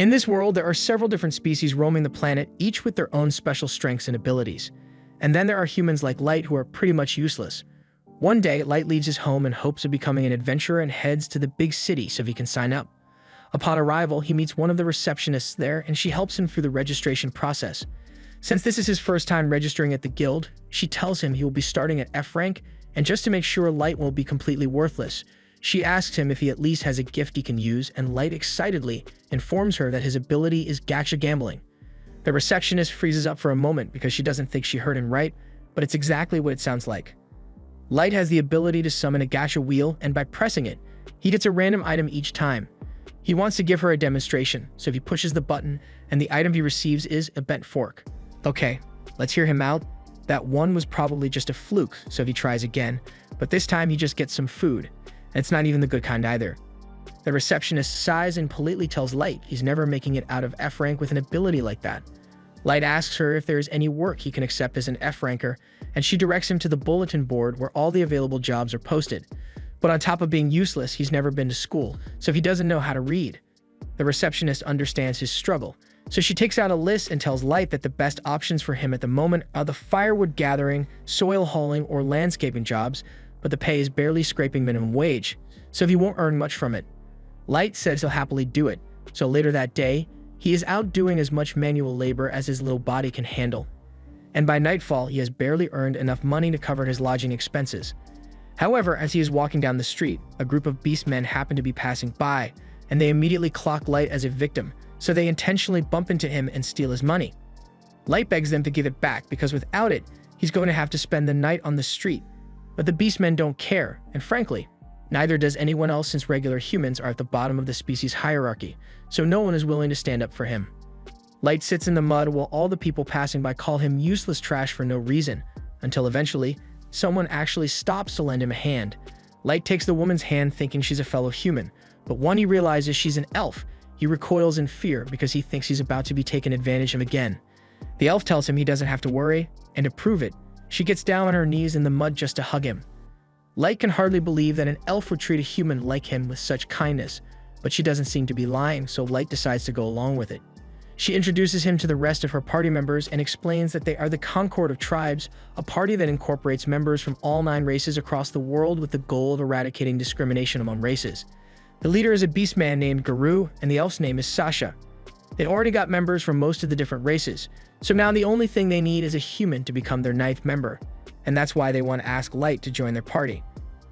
In this world, there are several different species roaming the planet, each with their own special strengths and abilities. And then there are humans like Light who are pretty much useless. One day, Light leaves his home in hopes of becoming an adventurer and heads to the big city so he can sign up. Upon arrival, he meets one of the receptionists there and she helps him through the registration process. Since this is his first time registering at the guild, she tells him he will be starting at F rank, and just to make sure Light won't be completely worthless, she asks him if he at least has a gift he can use, and Light excitedly informs her that his ability is gacha gambling. The receptionist freezes up for a moment because she doesn't think she heard him right, but it's exactly what it sounds like. Light has the ability to summon a gacha wheel, and by pressing it, he gets a random item each time. He wants to give her a demonstration, so he pushes the button, and the item he receives is a bent fork. Okay, let's hear him out. That one was probably just a fluke, so he tries again, but this time he just gets some food. And it's not even the good kind either. The receptionist sighs and politely tells Light he's never making it out of F rank with an ability like that. Light asks her if there is any work he can accept as an F ranker, and she directs him to the bulletin board where all the available jobs are posted. But on top of being useless, he's never been to school, so he doesn't know how to read. The receptionist understands his struggle, so she takes out a list and tells Light that the best options for him at the moment are the firewood gathering, soil hauling, or landscaping jobs, but the pay is barely scraping minimum wage, so he won't earn much from it. Light says he'll happily do it, so later that day, he is out doing as much manual labor as his little body can handle. And by nightfall, he has barely earned enough money to cover his lodging expenses. However, as he is walking down the street, a group of beastmen happen to be passing by, and they immediately clock Light as a victim, so they intentionally bump into him and steal his money. Light begs them to give it back because without it, he's going to have to spend the night on the street. But the beastmen don't care, and frankly, neither does anyone else since regular humans are at the bottom of the species hierarchy, so no one is willing to stand up for him. Light sits in the mud while all the people passing by call him useless trash for no reason, until eventually, someone actually stops to lend him a hand. Light takes the woman's hand thinking she's a fellow human, but when he realizes she's an elf, he recoils in fear because he thinks he's about to be taken advantage of again. The elf tells him he doesn't have to worry, and to prove it, she gets down on her knees in the mud just to hug him. Light can hardly believe that an elf would treat a human like him with such kindness, but she doesn't seem to be lying, so Light decides to go along with it. She introduces him to the rest of her party members and explains that they are the Concord of Tribes, a party that incorporates members from all 9 races across the world with the goal of eradicating discrimination among races. The leader is a beastman named Guru, and the elf's name is Sasha. They already got members from most of the different races, so now the only thing they need is a human to become their 9th member, and that's why they want to ask Light to join their party.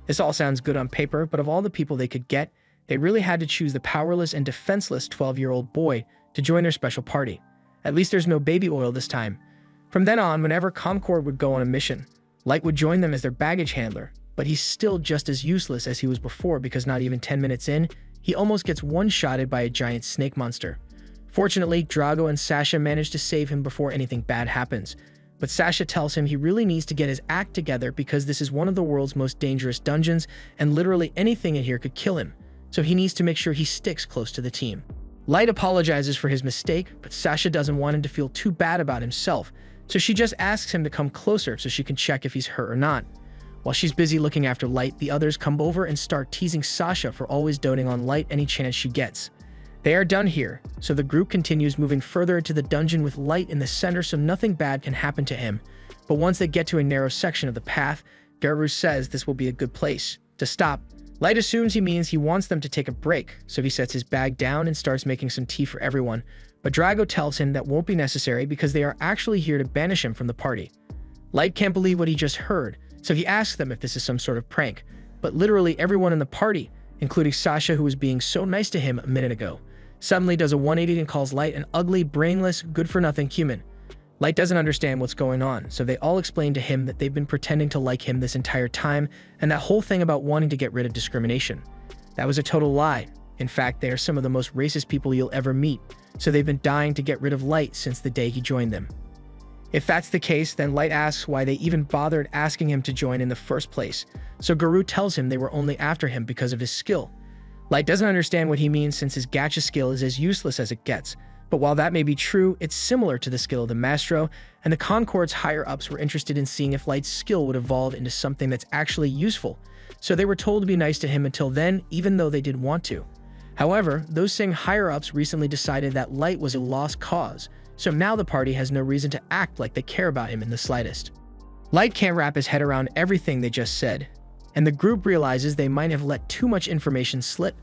This all sounds good on paper, but of all the people they could get, they really had to choose the powerless and defenseless 12-year-old boy to join their special party. At least there's no baby oil this time. From then on, whenever Concord would go on a mission, Light would join them as their baggage handler, but he's still just as useless as he was before because not even 10 minutes in, he almost gets one-shotted by a giant snake monster. Fortunately, Drago and Sasha manage to save him before anything bad happens, but Sasha tells him he really needs to get his act together because this is one of the world's most dangerous dungeons and literally anything in here could kill him, so he needs to make sure he sticks close to the team. Light apologizes for his mistake, but Sasha doesn't want him to feel too bad about himself, so she just asks him to come closer so she can check if he's hurt or not. While she's busy looking after Light, the others come over and start teasing Sasha for always doting on Light any chance she gets. They are done here, so the group continues moving further into the dungeon with Light in the center so nothing bad can happen to him. But once they get to a narrow section of the path, Garu says this will be a good place to stop. Light assumes he means he wants them to take a break, so he sets his bag down and starts making some tea for everyone, but Drago tells him that won't be necessary because they are actually here to banish him from the party. Light can't believe what he just heard, so he asks them if this is some sort of prank, but literally everyone in the party, including Sasha who was being so nice to him a minute ago, suddenly does a 180 and calls Light an ugly, brainless, good-for-nothing human. Light doesn't understand what's going on, so they all explain to him that they've been pretending to like him this entire time, and that whole thing about wanting to get rid of discrimination. That was a total lie. In fact, they are some of the most racist people you'll ever meet, so they've been dying to get rid of Light since the day he joined them. If that's the case, then Light asks why they even bothered asking him to join in the first place, so Guru tells him they were only after him because of his skill. Light doesn't understand what he means since his gacha skill is as useless as it gets, but while that may be true, it's similar to the skill of the Mastro, and the Concord's higher-ups were interested in seeing if Light's skill would evolve into something that's actually useful, so they were told to be nice to him until then, even though they didn't want to. However, those same higher-ups recently decided that Light was a lost cause, so now the party has no reason to act like they care about him in the slightest. Light can't wrap his head around everything they just said, and the group realizes they might have let too much information slip,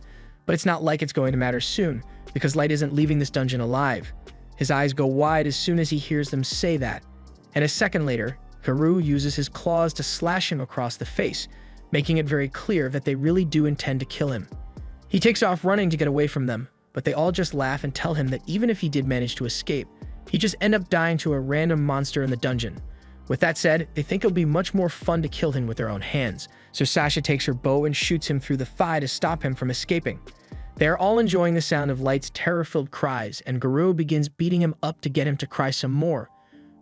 but it's not like it's going to matter soon, because Light isn't leaving this dungeon alive. His eyes go wide as soon as he hears them say that, and a second later, Garou uses his claws to slash him across the face, making it very clear that they really do intend to kill him. He takes off running to get away from them, but they all just laugh and tell him that even if he did manage to escape, he'd just end up dying to a random monster in the dungeon. With that said, they think it'll be much more fun to kill him with their own hands, so Sasha takes her bow and shoots him through the thigh to stop him from escaping. They are all enjoying the sound of Light's terror-filled cries, and Garou begins beating him up to get him to cry some more.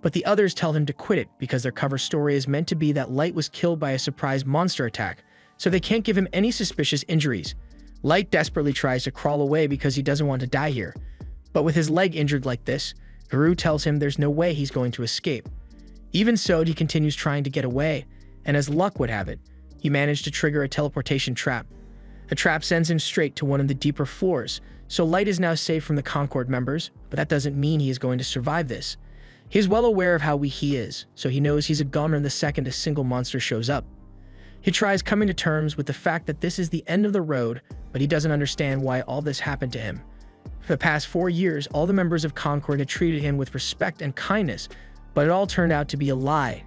But the others tell him to quit it because their cover story is meant to be that Light was killed by a surprise monster attack, so they can't give him any suspicious injuries. Light desperately tries to crawl away because he doesn't want to die here. But with his leg injured like this, Garou tells him there's no way he's going to escape. Even so, he continues trying to get away, and as luck would have it, he managed to trigger a teleportation trap. The trap sends him straight to one of the deeper floors, so Light is now safe from the Concord members, but that doesn't mean he is going to survive this. He is well aware of how weak he is, so he knows he's a goner the second a single monster shows up. He tries coming to terms with the fact that this is the end of the road, but he doesn't understand why all this happened to him. For the past 4 years, all the members of Concord had treated him with respect and kindness, but it all turned out to be a lie.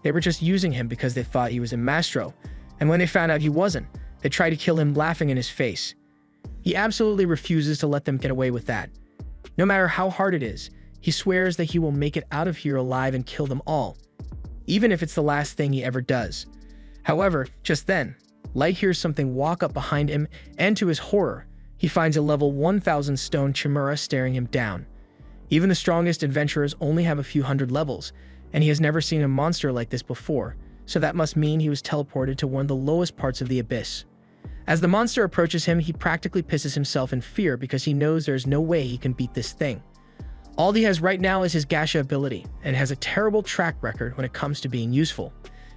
They were just using him because they thought he was a maestro, and when they found out he wasn't, they tried to kill him laughing in his face. He absolutely refuses to let them get away with that. No matter how hard it is, he swears that he will make it out of here alive and kill them all, even if it's the last thing he ever does. However, just then, Light hears something walk up behind him, and to his horror, he finds a level 1000 stone chimera staring him down. Even the strongest adventurers only have a few hundred levels, and he has never seen a monster like this before, so that must mean he was teleported to one of the lowest parts of the abyss. As the monster approaches him, he practically pisses himself in fear because he knows there's no way he can beat this thing. All he has right now is his gacha ability, and has a terrible track record when it comes to being useful.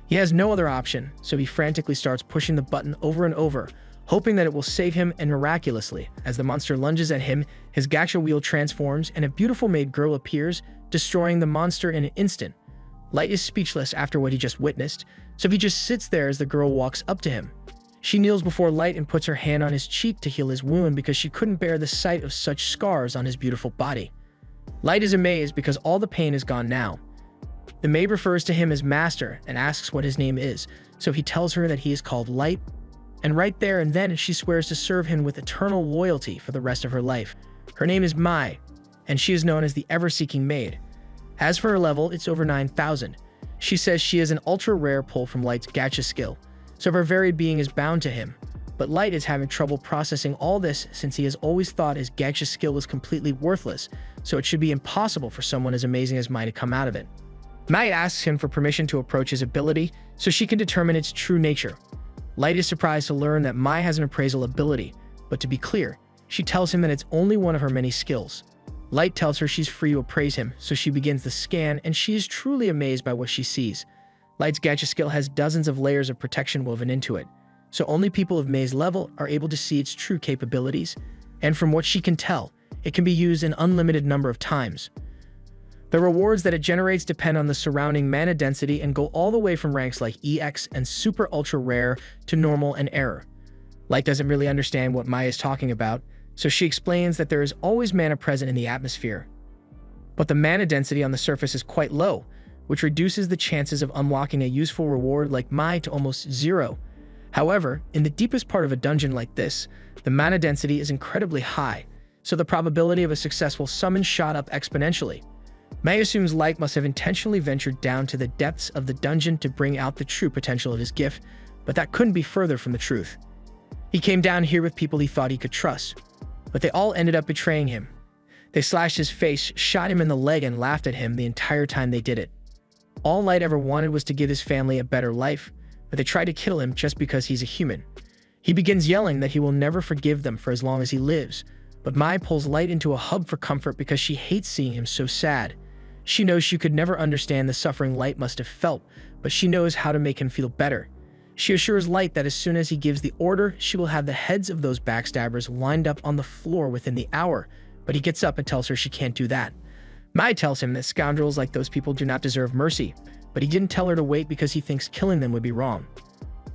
He has no other option, so he frantically starts pushing the button over and over, hoping that it will save him, and miraculously, as the monster lunges at him, his gacha wheel transforms and a beautiful maid girl appears, destroying the monster in an instant. Light is speechless after what he just witnessed, so he just sits there as the girl walks up to him. She kneels before Light and puts her hand on his cheek to heal his wound because she couldn't bear the sight of such scars on his beautiful body. Light is amazed because all the pain is gone now. The maid refers to him as Master and asks what his name is, so he tells her that he is called Light, and right there and then she swears to serve him with eternal loyalty for the rest of her life. Her name is Mai, and she is known as the Ever-Seeking Maid. As for her level, it's over 9,000. She says she is an ultra-rare pull from Light's gacha skill, so her very being is bound to him, but Light is having trouble processing all this since he has always thought his gacha skill was completely worthless, so it should be impossible for someone as amazing as Mai to come out of it. Mai asks him for permission to approach his ability so she can determine its true nature. Light is surprised to learn that Mai has an appraisal ability, but to be clear, she tells him that it's only one of her many skills. Light tells her she's free to appraise him, so she begins the scan, and she is truly amazed by what she sees. Light's gacha skill has dozens of layers of protection woven into it, so only people of Mai's level are able to see its true capabilities, and from what she can tell, it can be used an unlimited number of times. The rewards that it generates depend on the surrounding mana density and go all the way from ranks like EX and Super Ultra Rare to Normal and Error. Light doesn't really understand what Mai is talking about, so she explains that there is always mana present in the atmosphere. But the mana density on the surface is quite low, which reduces the chances of unlocking a useful reward like Mai to almost zero. However, in the deepest part of a dungeon like this, the mana density is incredibly high, so the probability of a successful summon shot up exponentially. Mai assumes Light must have intentionally ventured down to the depths of the dungeon to bring out the true potential of his gift, but that couldn't be further from the truth. He came down here with people he thought he could trust, but they all ended up betraying him. They slashed his face, shot him in the leg, and laughed at him the entire time they did it. All Light ever wanted was to give his family a better life, but they tried to kill him just because he's a human. He begins yelling that he will never forgive them for as long as he lives, but Mai pulls Light into a hug for comfort because she hates seeing him so sad. She knows she could never understand the suffering Light must have felt, but she knows how to make him feel better. She assures Light that as soon as he gives the order, she will have the heads of those backstabbers lined up on the floor within the hour, but he gets up and tells her she can't do that. Mai tells him that scoundrels like those people do not deserve mercy, but he didn't tell her to wait because he thinks killing them would be wrong.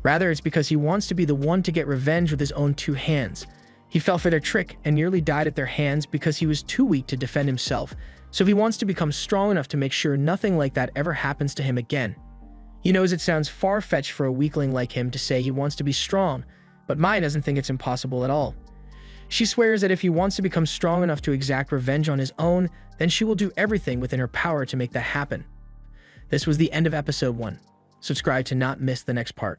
Rather, it's because he wants to be the one to get revenge with his own two hands. He fell for their trick and nearly died at their hands because he was too weak to defend himself, so he wants to become strong enough to make sure nothing like that ever happens to him again. He knows it sounds far-fetched for a weakling like him to say he wants to be strong, but Mai doesn't think it's impossible at all. She swears that if he wants to become strong enough to exact revenge on his own, then she will do everything within her power to make that happen. This was the end of episode 1. Subscribe to not miss the next part.